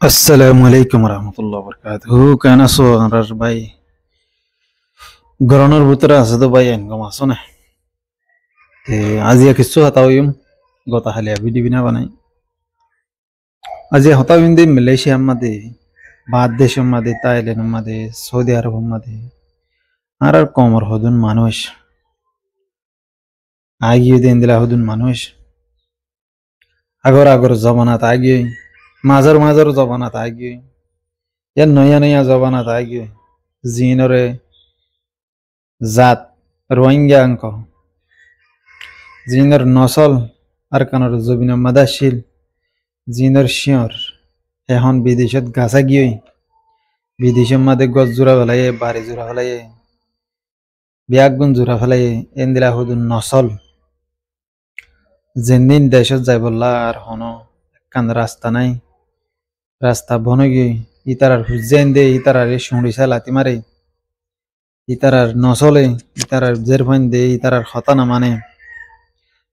আসসালামু আলাইকুম রহমতুল্লাহ বরকাতুহু কেন আছো আর ভাই গরনের ভিতরে আছে তো ভাই এনকম আছো না তে আজি কিছু হতাওয়িম গতা হালিয়া ভিডিও বিনা বানাই আজি হতাওয়িম দে মালয়েশিয়া মাদে বাদ দেশের মাদে থাইল্যান্ড মাদে সৌদি আরব মাদে আর কমর হদুন মানুষ আগিয়ে দেন দিলা হদুন মানুষ আগর আগর জমানাত আগিয়ে মাজার মাজার জমানাত আগিয়ে ইয়ার নয়া নয়া জমানাত আগিয়ে জিনরে জাত রোহিঙ্গা অঙ্ক জিনের নসল আর কানর জবিন মাদাশিল জিনের শিয়র এখন বিদেশত গাছা গিয়ে বিদেশের মাঝে গছ জোড়া ফেলাইয়ে বাড়ি জোড়া ফেলাইয়ে বিয়াগুন জোড়া ফেলাইয়ে এন্দিলা হুদুন নসল যেদিন দেশত যাই বললা আর হন কান রাস্তা নাই রাস্তা বন গিয়ে ইতারার হুজেন দে ইতারার শুঁড়িসা লাতি মারে ইতারার নসলে ইতারার জেরফাইন দে ইতারার হতা না মানে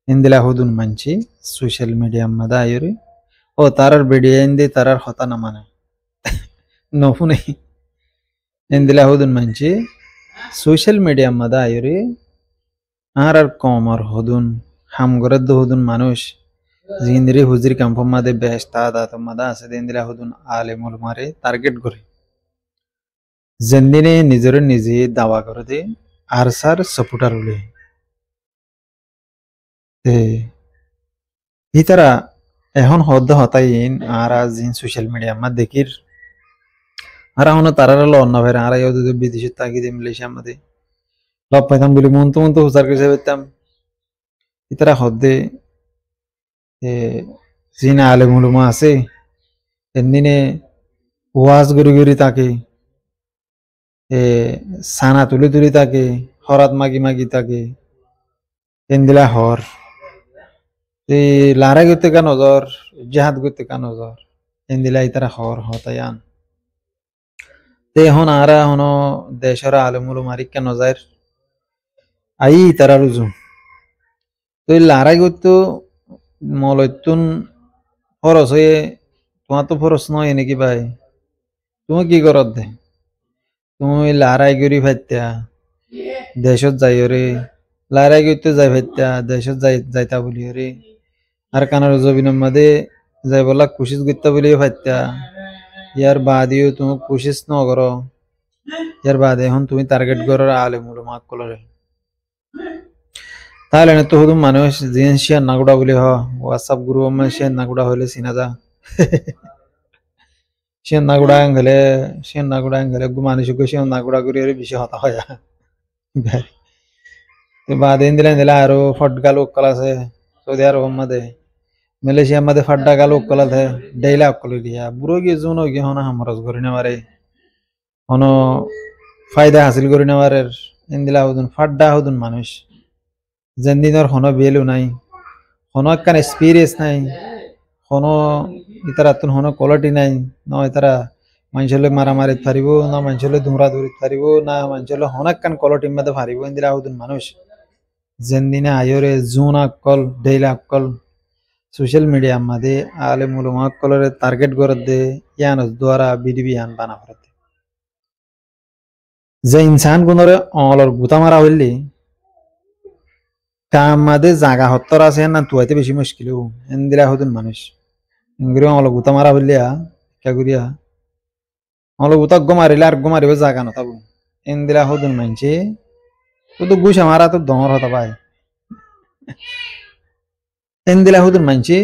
এন্দিলা হুদুন মানছি সোশ্যাল মিডিয়া মাদা আয়রে ও তারার ভিডিও এন্দি তারার হতা না মানে নফুনে এন্দিলা হুদুন মানছি সোশ্যাল মিডিয়া মাদা আয়রে আর কমর হদুন হামগরদ হদুন মানুষ জিন্দিরি হুজরি কাম্পম মাদে বেহেস্তা আদাত মাদা আছে এন্দিলা হুদুন আলেমুল মারে টার্গেট করে যেদিনে নিজের নিজে দাওয়া করে দে আর সার সাপোর্টার হলে ইতারা এখন হদ্দ হতাইন আর জিন সোশ্যাল মিডিয়া মা দেখির আর এখন তারা অন্য ভাই আর বিদেশে তাকি দিয়ে মালয়েশিয়া মাদে লব পাইতাম বলি মন তো হুসার করে পেতাম ইতারা হদ্দে জিন আলে মুলুমা আছে এদিনে ওয়াজ গড়ি গড়ি তাকে সানা তুলি তুলি তাকে হরাত মাগি মাগি তাকে এন্দিলা হর লারা গতে কা নজর জাহাদ গতে কা নজর এন্দিলা ইতারা হর হতায়ান তে এখন আরা হন দেশরা আলমুলু মারিকা নজার আই তারা রুজু তো লারা গতো মলয়তুন ফরস হয়ে তোমার তো ফরস নয় নাকি ভাই তুমি কি করত দে তুমি লারাই গরি ফাইত্যা দেশত যাই রে লারাই গইতে যাই ফাইত্যা দেশত যাইতা বলি রে আর কানার জবিনের মাঝে যাই বলা কুশিস গইতা বলি ফাইত্যা ইয়ার বাদিও তুমি কুশিস ন করো ইয়ার বাদে এখন তুমি টার্গেট করো আলেমুল মাক কলরে তাহলে তো হুদুম মানুষ জিন শেয়ার নাগুড়া বলি হ হোয়াটসঅ্যাপ গ্রুপ মে শেয়ার নাগুড়া হইলে চিনা যা শেয়ার নাগুড়া গেলে মানুষকে শেয়ার নাগুড়া করি বেশি হতা হয় তো বাদিন দিলা আরো ফটগাল উক্কল আছে সৌদি আরব মাদে মালয়েশিয়া মাদে ফাড্ডা গাল উক্কল আছে ডেইলা উক্কল দিয়া বুড়ো গিয়ে জুন গিয়ে হন হামরস করি নেওয়ারে হন ফায়দা হাসিল করি নেওয়ারে ইন্দিলা হুদুন ফাড্ডা হুদুন মানুষ যেদিনের হন বেলু নাই হন একখান এক্সপিরিয়েন্স নাই হন ইতারা তুন হন কোয়ালিটি নাই ন ইতারা মানুষলে মারামারি পারিব না মানুষলে ধুমরা ধরিত পারিব না মানুষলে হন একখান কোয়ালিটি মধ্যে পারিব ইন্দিলা হুদুন মানুষ যেদিনে আয়রে জুন আক্কল ডেইলা আক্কল সোশ্যাল মিডিয়া মাদে আলে মুলুমা আক্কলরে টার্গেট করে দে ইয়ানস দ্বারা বিডিবি আন বানা করে যে ইনসান গুণরে অলর গুতা মারা হইলি কাম মাদে জাগা হত্তর আছে না তুয়াইতে বেশি মুশকিল এন্দিলা হদুন মানুষ ইংরে অল গুতা মারা হইলিয়া কে করিয়া অল গুতা গো মারিলে আর গো মারিবে জাগা নতাবো এন্দিলা হদুন মানছে তো গুছা মারা তো দমর হতা ভাই এন্দিলা হুদুন মানছি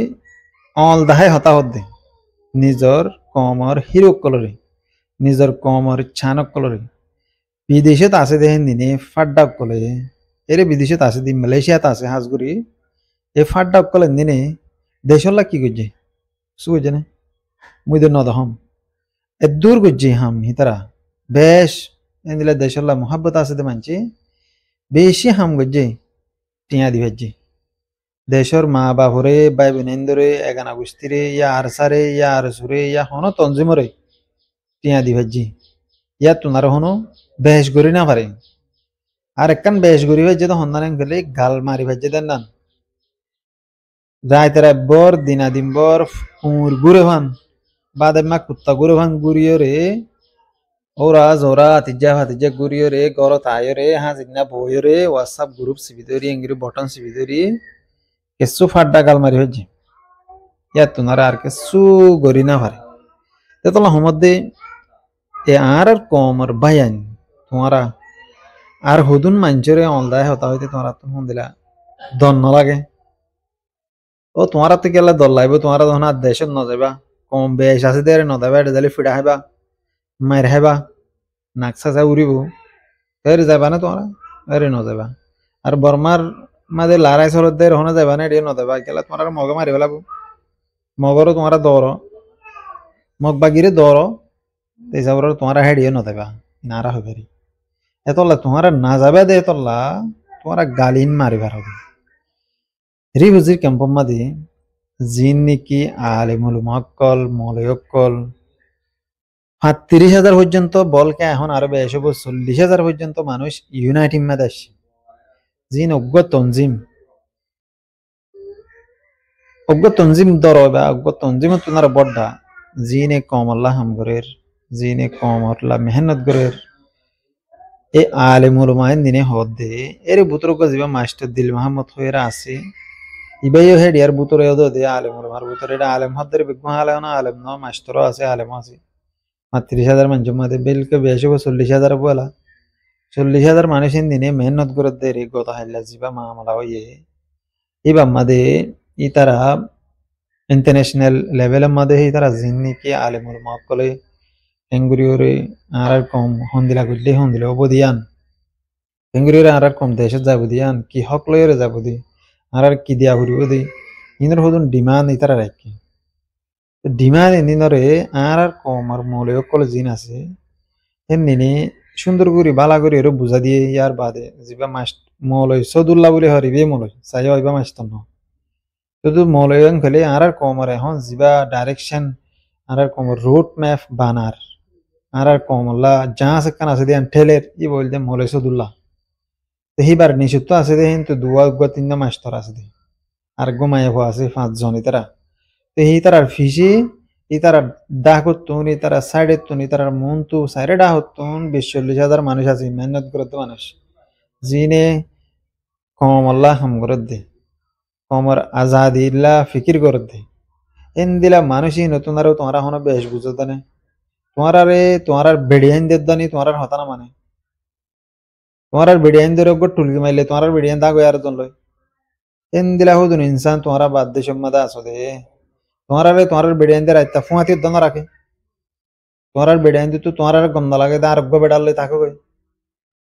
অল দাহাই হতা হদ্দে নিজর কমর হিরো কলরে নিজর কমর ছানক কলরে বিদেশত আছে দেখেন দিনে ফাড্ডা কলে এরে বিদেশত আছে দি মালয়েশিয়াত আছে হাজগুড়ি এ ফাড্ডা কলে দিনে দেশল্লা কি করছে শু করছে না মুই তো নদহম এ দূর করছি হাম হিতারা বেশ এন্দিলা দেশল্লা মোহাব্বত আছে দে মানছি বেশি হাম করছে টিয়া দিভাজি দেশর মা বাপরে বাই বোনেন্দরে এগানা গুস্তিরে ইয়া আরসারে ইয়া আরসুরে ইয়া হনো তঞ্জিমরে টিয়া দিভাজি ইয়া তুনার হনো বেশ গড়ি না পারে আর একখান বেশ গড়ি ভাই যেটা হন্দান গেলে গাল মারি ভাজ্যে দেন না রায় তারা বর দিনা দিন বর ফুর ঘুরে ভান বাদে মা কুত্তা গুরু ভাঙ গুরিও রে ওরা জোরা তিজা ভাতিজা গুরিও রে গর তাইও রে হাজিনা বইও রে হোয়াটসঅ্যাপ গ্রুপ সিবিদরি এঙ্গিরি বটন সিবিদরি কেসু ফাড্ডা গাল মারি হচ্ছে ইয়া তুনারা আর কেসু গরি না পারে তেতলা হমদ্দে এ আর কমর বায়ান তোমারা আর হুদুন মাঞ্চরে অলদায় হতা হইতে তোমারা তুমি ফোন দিলা দন ন লাগে ও তোমারা তো গেলে দল লাগবে তোমারা তখন আর দেশত ন যাবা কম বেশ আছে দেরে ন যাবা এটা দিলে ফিডা হাইবা মায়ের হাইবা নাকসা যা উড়িব এর যাবা না তোমরা এরে ন যাবা আর বর্মার মাঝে লারাই সরত দের হনে যাবা না এড়িয়ে ন যাবা গেলে তোমার মগে মারি ফেলাবো মগরও তোমারা দৌড় মগ বাগিরে দৌড় হিসাব তোমারা হেডিয়ে ন যাবা নারা হবে এতলা তোমারা না যাবে দে এতলা তোমারা গালিন মারিবার হবে রি বুজির ক্যাম্পম মাদি জিন নাকি আলিমুল মক্কল মলয়ক্কল ৩৫,০০০ পর্যন্ত বলকে এখন আরো বেশি ৪০,০০০ পর্যন্ত মানুষ ইউনাইটিং মে দেশ জিন অজ্ঞ তঞ্জিম দর বা অজ্ঞ তঞ্জিম তোমার বড্ডা জিনে কম আল্লাহ হাম গরের জিনে কম আল্লাহ মেহনত গরের এ আলিমুল মাইন দিনে হদ দে এর বুতরক জিবা মাস্টার দিল মোহাম্মদ হইরা আছে ইবাইও হেড ইয়ার বুতরে ওদ দে আলিমুল মার বুতরে এটা আলেম হদ্দের বিগমা আলেম না আলেম না মাস্টারও আছে আলেম আছে ৩৫,০০০ মানুষের মধ্যে বেলকে বেশি ৪০,০০০ বলা ৪০,০০০ মানুষের দিনে মেহনত করে দেয় গত হাইলা জিবা মামলা হইয়ে এবার মাদে ই তারা ইন্টারন্যাশনাল লেভেলের মধ্যে ই তারা জিন্নি কি আলিমুল মক্কলে হেঙ্গুরিওরে আর কম হন্দিলা করলে হন্দিলা অবদিয়ান হেঙ্গুরিওরে আর কম দেশত যাব দিয়ান কি হক লয়রে যাব দি আর কি দিয়া ঘুরিব দি ইনর হদুন ডিমান্ড ই তারা রাখি ডিমান্ড এনিনরে আর কম আর মৌলিক কল জিন আছে এমনি সুন্দর করে বালা করে এরও বুঝা দিয়ে ইয়ার বাদে যিবা মাস মৌলই সদুল্লাহ বলে হরিবে মৌলই চাই হইবা মাস্ত ন শুধু মৌলই খেলে আর কম আর এখন যিবা ডাইরেকশন আর কম রোড ম্যাপ বানার আর কম আল্লাহ যা আছে কান আছে দিয়ে ঠেলের ই বলতে মৌলই সদুল্লাহ তো সেইবার নিষিদ্ধ আছে দে কিন্তু দুয়া উগা তিনটা মাস্টার আছে দে আর গোমায় আছে ৫ জন তারা তো এই তারার ফিসি ই তারা ডাহ করতুন ই তারা সাইডে তুন ই তারার মন তো সাইডে ডাহ হতুন ২০-৪০,০০০ মানুষ আছে মেহনত করতে মানুষ জিনে কম আল্লাহ হাম করত দে কমর আজাদি ইল্লা ফিকির করত দে এন দিলা মানুষই নতুন আরো তোমারা হনো বেশ বুঝতে না তোমার বেড়িয়ান দেদানি তোমার হতা না মানে তোমার বেড়িয়ান ধরে টুলকি মাইলে তোমার বেড়িয়ান দাগ আর জন লয় এন দিলা হুদুন ইনসান তোমারা বাদ দেশ মধ্যে আসো দে তোমার বেড়িয়ান দিয়ে রাইতা ফুয়াতির দন রাখে তোমার বেড়িয়ান দিয়ে তো তোমার গন্ধ লাগে দা আরোগ্য বেড়ালে থাকো গই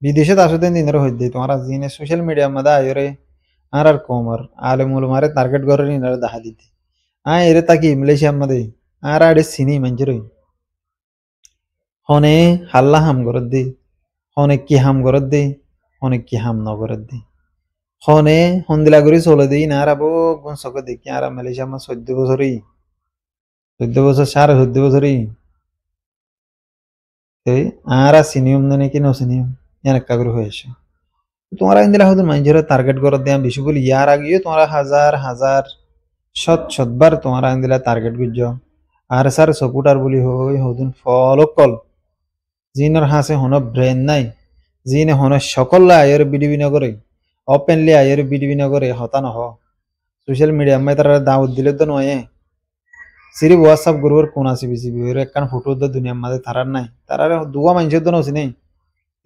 বিদেশে আসো দিন দিনের হইতে তোমার জিনে সোশ্যাল মিডিয়ার মধ্যে আয়রে আর কমর আলেমুল মারে টার্গেট করে নিনারে দেখা দিতে এরে তাকি মালয়েশিয়ার মধ্যে আর আড়ে চিনি মানুষের হনে হাল্লা হাম করত দে হনে কি হাম করত দে হনে কি হাম ন করত দে হনে হন্দিলা করে চলে দিই না আর গুণ চকে দেখি আর মালয়েশিয়া আমার ১৪ বছরই ১৪ বছর ১৪.৫ বছরই এই আর চিনিয়ম না নাকি নচিনিয়ম এনেকা করে হয়েছে তোমরা ইন্দিলা হয়তো মানুষের টার্গেট করে দেয়া বেশি বলি ইয়ার আগেও তোমরা হাজার হাজার শতবার তোমরা ইন্দিলা টার্গেট করছ আর স্যার সপুটার বলি হই হদুন ফলো কল জিনের হাসে হন ব্রেন নাই জিনে হন সকল আয়ের বিডিবি নগরে ওপেনলি আয়ের বিডিবি নগরে হতা নহ সোশ্যাল মিডিয়া মাই তারা দাওয়াত দিলে তো নয় সিরি হোয়াটসঅ্যাপ গ্রুপের কোন আছে বেশি একখান ফটো তো দুনিয়ার মাঝে তারার নাই তারা দুয়া মানুষের তো নছি নেই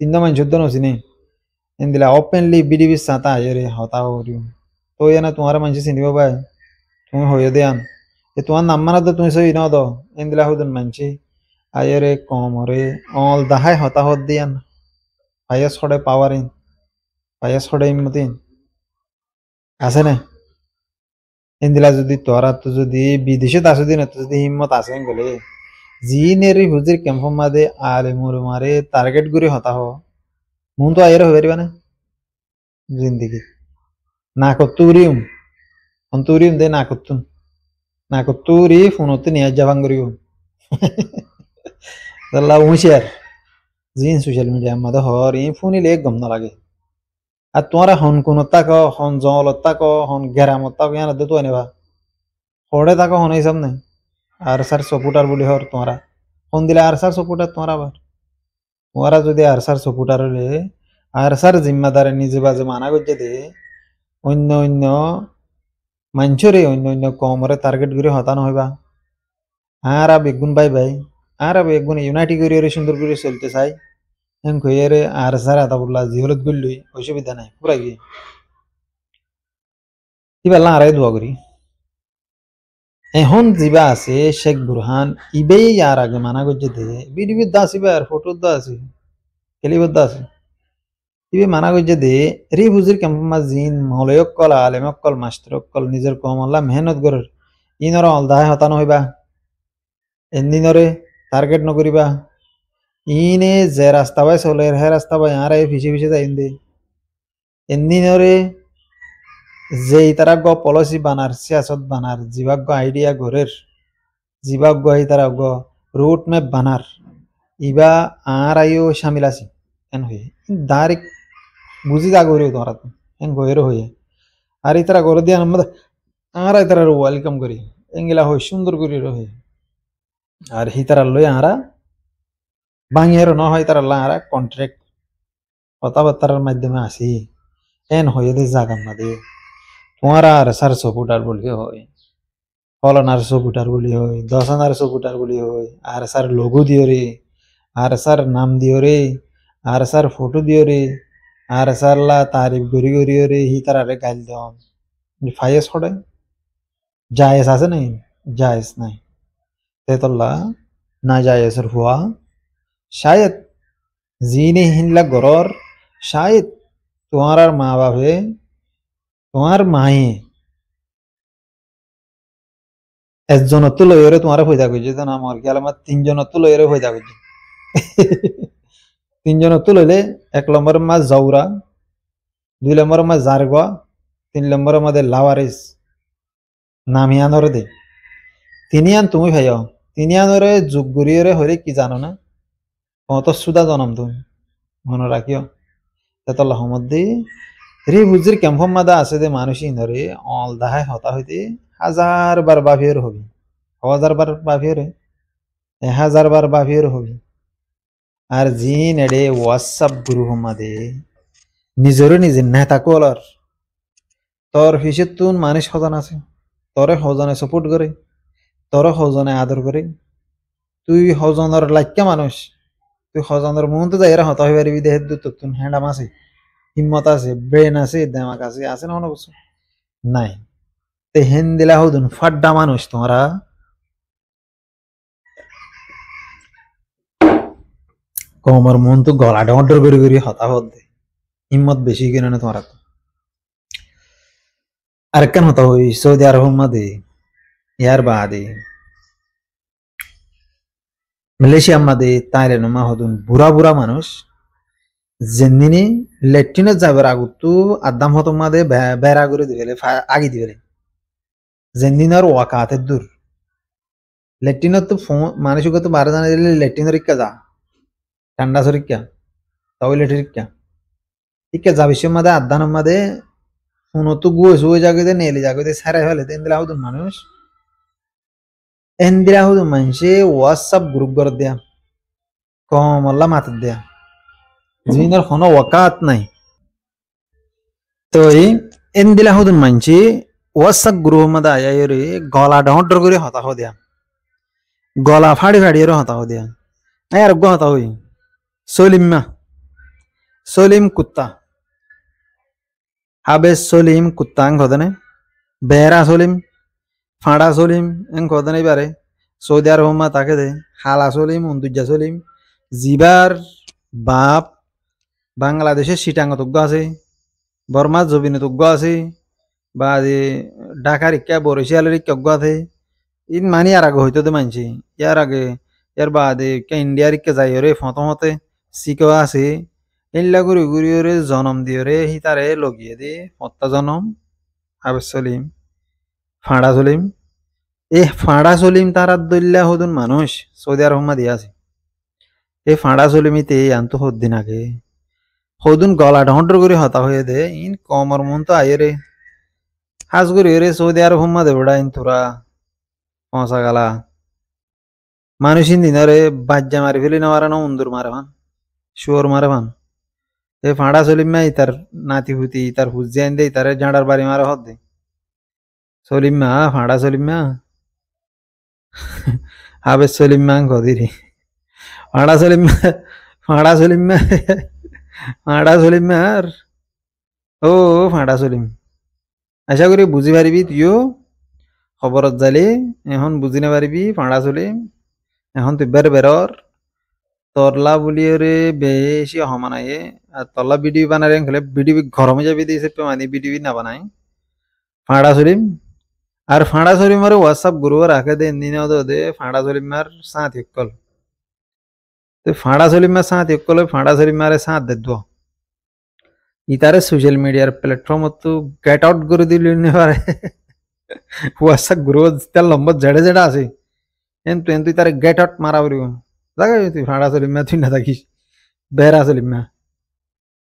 তিনটা মানুষের তো নছি নেই এন্দিলা ওপেনলি বিডিবি সাতা আয়েরে হতা হরিও তো এনা তোমার মানুষ চিনিব পাই তুমি হয়ে দেয়ান এ তোমার নাম মানা তো তুমি সই ন দ এন্দিলা হদুন মানছি আয়েরে কমরে অল দাহাই হতা হত দিয়ান পায়াস হড়ে পাওয়ারিন পায়াস হড়ে ইমতিন আছে না এন্দিলা যদি তোরা তো যদি বিদেশে আসে দিন তো যদি হিম্মত আসেন গেলে জিনের হুজির ক্যাম্প মাদে আলে মুর মারে টার্গেট করে হতা হ মন তো আয়ের হয়ে পারিবা না জিন্দিগি না কতুরিম অন্তরিম দে না কতুরি ফোনতে নিয়ে যাবাং করিও তাল্লা হুঁশিয়ার জিন সোশ্যাল মিডিয়ার মধ্যে হর ই ফোনিলে গম না লাগে আর তোমারা হন কোন তাক হন জলত তাক হন গেরামত তাক ইয়ান তো এনেবা হড়ে তাক হন হিসাব নাই আরসার সপোর্টার বলি হর তোমরা ফোন দিলে আরসার সপোর্টার তোমরা আবার তোমরা যদি আরসার সপোর্টার হলে আরসার জিম্মাদারে নিজে বাজে মানা করছে দে অন্য অন্য মানুষরে অন্য অন্য কমরে টার্গেট করে হতানো হইবা আর বেগুন বাই বাই আর বেগুন ইউনাইটি করে সুন্দর করে চলতে চাই এম কইরে আরসার আতা বললা জিহলত গুললুই অসুবিধা নাই পুরা গিয়ে ইবেলা আরে দোয়া করি এখন যিবা আছে শেখ বুরহান ইবেই ইয়ার আগে মানা করছে দে ভিডিওর দা আসিবে আর ফটোর দা আছে খেলিবার দা আছে ইবে মানা করছে দে রে বুজির কেমন জিন মৌলয়কল আলেমকল মাস্টরকল নিজের কমল্লা মেহনত করার ইনর অলদায় হতানো হইবা এনদিনরে টার্গেট নকরিবা ইনে যে রাস্তা বাই চলে হে রাস্তা বাই আর পিছে পিছে যাইন দে এনদিনরে যে তারা গ পলিসি বানার সিয়াসত বানার জীবাগ্য আইডিয়া ঘরের জীবাগ্য এই তারা গ রুট ম্যাপ বানার ইবা আর আইও শামিল আছি এন হয়ে ডাইরেক্ট বুঝি যা গরিও তোরা তো এন গয়ের হয়ে আর এই তারা গড় দিয়া আমরা আর এই তারা ওয়েলকাম করি এঙ্গিলা হয় সুন্দর করি রহে আর হি তারা লই আরা বাঙিয়ার ন হয় তারা আরা কন্ট্রাক্ট কথাবার্তার মাধ্যমে আসি এন হয়ে দে জাগাম না দে তোমার আর সার সপোর্টার বলি হয় ফলনার সপোর্টার বলি হয় দশনার সপোর্টার বলি হয় আর সার লোগো দিও রে আর সার নাম দিও রে আর সার ফটো দিও রে আর সারলা তারিফ গরি গরিও রে হি তারারে গাইল দেওয়া ফাইস হড়ে জায়েজ আছে নাই জায়েজ নাই তেতল্লা না জায়েজের হুয়া শায়দ জিনে হিনলা গরর শায়দ তোমার আর মা বাপে তোমার মায়ে একজনত লইরে তোমার ফয়দা করছে তো না মর গেল আমার তিনজনত লইরে ফয়দা করছে তিনজনত লইলে এক নম্বর মা জাউরা দুই নম্বর মা জারগা তিন নম্বর মধ্যে লাওয়ারিস নামিয়ানরে দে তিনিয়ান তুমি ভাইও তিনিয়ানরে যুগ গরিয়রে হরে কি জানো না কত সুদা জনম তুমি মনে রাখিও তেতল্লাহ মধ্যে রে বুঝির ক্যাম্পম মাদা আছে যে মানুষই ধরে অল দাহায় হতা হইতে 1000 বার বাফিয়ার হবি 1000 বার বাফিয়ার 1000 বার বাফিয়ার হবি আর জিন এডে হোয়াটসঅ্যাপ গ্রুপ মাদে নিজরে নিজে নেতা কলার তোর ফিসে তুন মানুষ হজন আছে তোরে হজনে সাপোর্ট করে তোর হজনে আদর করে তুই হজনের লাইক্কা মানুষ তুই হজনের মন তো যাই হতা হয়ে পারবি দেহের দুধ তুন হ্যান্ডাম আছে হিম্মত আছে ব্রেন আছে দেমাক আছে না মনে করছো নাই তে হেন দিলা হদুন ফাড্ডা মানুষ তোমরা কমর মন তো গলা ডর করে হতা হত দে হিম্মত বেশি কিনে না তোমরা তো আর কেন হতা হই সৌদি আরব মাদে ইয়ার বাদে মালয়েশিয়া মাদে তাইল্যান্ড মা হদুন বুড়া বুড়া মানুষ যেদিনে লেট্রিনে যাবার আগতো আদাম হত মাদে বেড়া করে দিবেলে আগি দিবেলে যেদিনের ওয়াকাতের দূর লেট্রিনত তো মানুষকে তো বারে জানা দিলে লেট্রিনের ইক্কা যা ঠান্ডা সরিক্কা টয়লেটের ইক্কা ইক্কা যাবিস মাদে আদানের মাদে ফোন তো গুয়ে শুয়ে জাগে নেলি জাগে সারাই ফেলে এন্দিলা হদুন মানুষ এন্দিরা হদুন মানুষে হোয়াটসঅ্যাপ গ্রুপ করে দেয়া কমল্লা মাথার দেয়া জিনের কোনো ওয়াকাত নাই তো এন্দিলা হদুন মানছি হোয়াটসঅ্যাপ গ্রুপ মধ্যে আয়ারে গলা ডর করে হতা হো দেয়া গলা ফাড়ি ফাড়িয়ে হতা হো দেয়া আর গো হতা হই সলিম সলিম কুত্তা হাবে সলিম কুত্তা আং হদনে বেহরা সলিম ফাড়া সলিম এং হদনে বারে সৌদি আরব মা তাকে দে হালা সলিম উন্দুজা সলিম জিবার বাপ বাংলাদেশের সিটাঙ্গ তুগ্গ আছে বর্মার জবিনে তুগ্গ আছে বা ঢাকার ইক্কা বরিশালের ইক্কা আছে ইন মানি আর আগে হইতো মানছি ইয়ার আগে ইয়ার বাদে ইন্ডিয়ার ইক্কা যাই রে ফতমতে শিখো আছে এইলা ঘুরি ঘুরি ওরে জনম দিয়ে রে হি তারে লগিয়ে দে হত্যা জনম হাবে সলিম ফাঁড়া সলিম এই ফাঁড়া সলিম তারা দল্লা হদুন মানুষ সৌদি আরব মা দিয়া আছে এই ফাঁড়া সলিমিতে আনতো হদ্দিন আগে হদুন গলা ঢন্ডর করে হতা হয়ে দে ইন কমর মন তো আয়ে রে হাজ করি রে সৌদি আরব মা দেবড়া ইন তোরা পৌঁছা গালা মানুষ দিনরে বাজ্যা মারি ফেলি নেওয়ার না উন্দুর মারে ভান শুয়োর মারে ভান এ ফাঁড়া সলিম্মা ইতার নাতি হুতি ইতার হুজিয়ান দে ইতারে জাঁড়ার বাড়ি মারে হদ দে সলিম্মা ফাঁড়া সলিম্মা আবে সলিম্মা গদিরি ফাঁড়া সলিম্মা ফাঁড়া সলিম্মা ফাঁড়া সলিম্মা আর ও ফাঁড়া সলিম আশা করি বুঝি পারিবি তুইও খবরত জালি এখন বুঝি না পারিবি ফাঁড়া সলিম এখন তুই বেরর তরলা বলি রে বেশি হমানায়ে আর তরলা ভিডিও বানারে খেলে ভিডিও গরমে যাবি দিয়েছে মানে ভিডিও না বানাই ফাঁড়া সলিম আর ফাঁড়া সলিম আর হোয়াটসঅ্যাপ গ্রুপ রাখে দে দিন দে ফাঁড়া সলিম আর সাথ ইকল তো ফাঁড়া সলিম আর সাথ ইকল ফাঁড়া সলিম আরে সাথ দে দো ইতারে সোশ্যাল মিডিয়ার প্ল্যাটফর্ম তো গেট আউট করে দিল পারে হোয়াটসঅ্যাপ গ্রুপ তার লম্বর জেড়ে জেড়ে আছে তুই তারে গেট আউট মারা পড়িব জায়গা তুই ফাঁড়া সলিম তুই না থাকিস বেহরা সলিম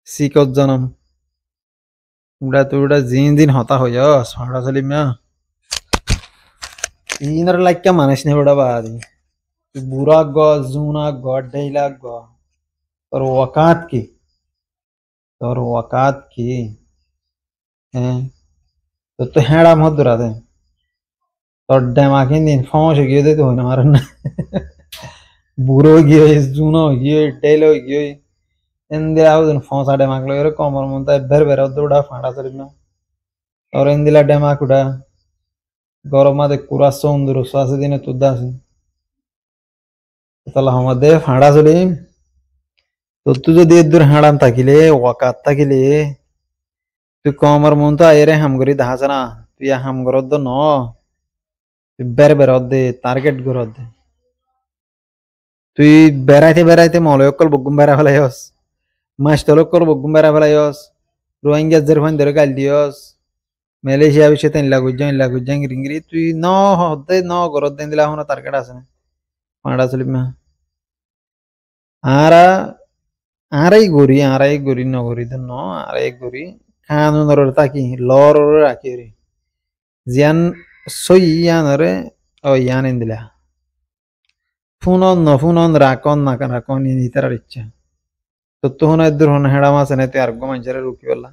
শিকত জনম উড়া তুই উড়া দিন হতা হয়ে যাস ফাঁড়া সলিম ইনার লাইকা মানুষ নেই ওটা বাদি তুই বুড়া গ জুনা গ ডেইলা গ তোর ওয়াকাত কি হ্যাঁ তোর তো হেঁড়া মধুরা দে তোর ডেমা কিন দিন ফমস গিয়ে দে তো হয় না মার না বুড়ো গিয়ে জুনো গিয়ে ডেইলো গিয়ে এন্দিলা আউদিন ফসা ডেমাক লগে কমর মন তাই বের দৌড়া ফাঁড়া সলিম তোর এন্দিলা ডেমাক উড়া গরম মাদে কুরা সৌন্দর্য আছে দিনে তুই দাসি তাহলে আমাদের ফাঁড়া সলিম তো তুই যদি দূর হাঁড়াম থাকিলে ওয়াকাত থাকিলে তুই কমর মন তো আয়েরে হাম করি দাহাস না তুই হাম করত ন তুই বের দে টার্গেট করত দে তুই বেড়াইতে মলয়কল বগুম বেড়া ফেলাইস মাস্টলকল বগুম বেড়া ফেলাইস রোহিঙ্গা জেরফান ধরে গাল দিয়স মালয়েশিয়া বিষয়ে তেন লাগুজাং রিঙ্গিরি তুই ন হদে ন গরত দেন দিলা হন টার্গেট আছে না ফাঁড়া সলিম আরাই গরি নগরি তো ন আরাই গরি খানো নরে তাকি লর রাখি রে জিয়ান সই ইয়ানরে ও ইয়ান দিলা ফোনন রাকন না রাকন নিতার ইচ্ছা তো হন দূর হন হেড়া মাছ এনে তুই আরগো মানুষের রুকি বললা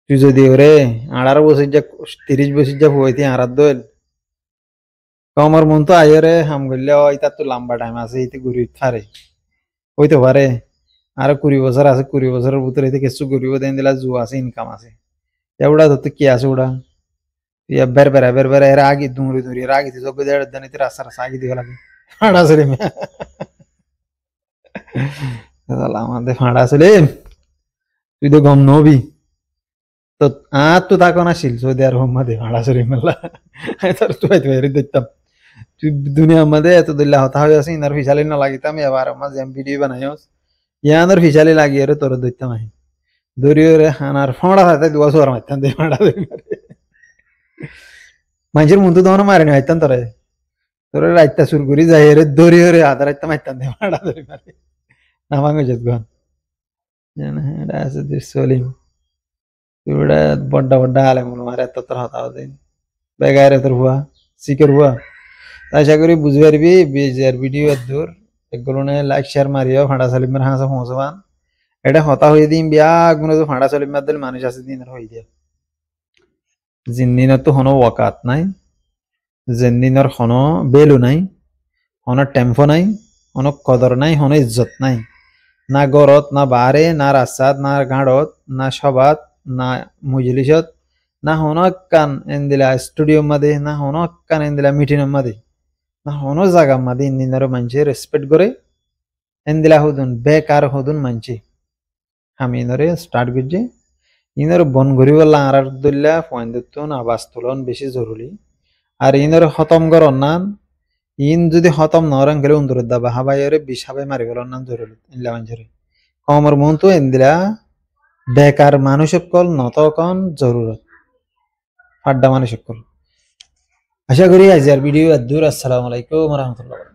তুই যদি ওরে 18 বছর যা 30 বছর যা হইতে আরাত দইল কমর মন তো আয়রে হাম গল্লে ইতা তো লম্বা টাইম আছে ইতে ঘুরি থারে হইতে পারে আর 20 বছর আছে 20 বছরের ভিতরে এতে কিছু ঘুরিব দেন দিলা জু আছে ইনকাম আছে এওড়া তো কি আছে ওড়া ইয়া বের এর আগে দূরি এর আগে যোগ্য দেড় দিন ইতে রাস্তা আগে দিকে লাগে ফাঁড়া সলিম তাহলে আমাদের ফাঁড়া সলিম তুই তো গম নবি তো তো তাকো না শিল সৌদি আরব মধ্যে ফাঁড়া সলিম মেলা তোর তুই দেখতাম তুই দুনিয়ার মধ্যে এত দিল্লা হতা হয়ে আছে ইনার ফিসালি না লাগিতাম এবার আমার জ্যাম ভিডিও বানাইস ইয়ানোর ফিসালি লাগিয়ে রে তোর দেখতাম আহি দৌড়িয়ে রে হানার ফাঁড়া হাতে দুয়া সোয়ার মারতাম দে ফাঁড়া মানুষের মন তো তখন মারে নি হাইতাম তোরে রাইতা শুরু করি যাই রে দৌড়িয়ে রে আধা রাইতাম হাইতাম দে ফাঁড়া ধরে মারে নামাঙ্গ যেত গন এটা আছে সলিম তুই বড্ডা আলে মনে মারে এত তোর হতা দিন বেগায় তোর হুয়া শিখের হুয়া আশা করি বুঝতে পারবি বিজের ভিডিও দূর এগুলো লাইক শেয়ার মারিও ফাঁড়া সলিমের হাসা পৌঁছবান এটা হতা হয়ে দিন বিয়া গুলো তো ফাঁড়া সলিমের দিল মানুষ আছে দিনের হয়ে দিয়ে জিন্দিনের তো হনো ওয়াকাত নাই জিন্দিনের হনো বেলু নাই হনো টেম্পো নাই হনো কদর নাই হনো ইজ্জত নাই না গরত না বারে না রাস্তাত না গাঁড়ত না সবাত না মজলিসত না হনো কান এন্দিলা স্টুডিও মাদে না হনো কান এন্দিলা মিটিং মাদে না হনো জায়গা মাদে ইন্দিনার মানুষে রেসপেক্ট করে এন্দিলা হদুন বেকার হদুন মানছি আমি ইনরে স্টার্ট করছি ইনর বন ঘুরি বললা আর দল্লা পয়েন্ট তুন আবাস তুলন বেশি জরুরি আর ইনর খতম কর নান ইন যদি খতম নরং গেলে উন্দর দাবা হাবাইরে বিশাবে মারি গেল নান জরুরি ইনলা মানুষের কমর মন তো এন্দিলা বেকার মানুষ সকল নতকন জরুরত আড্ডা মানুষ সকল আশা করি আজ আর ভিডিও দূর আসসালামু আলাইকুম রহমতুল্লাহ।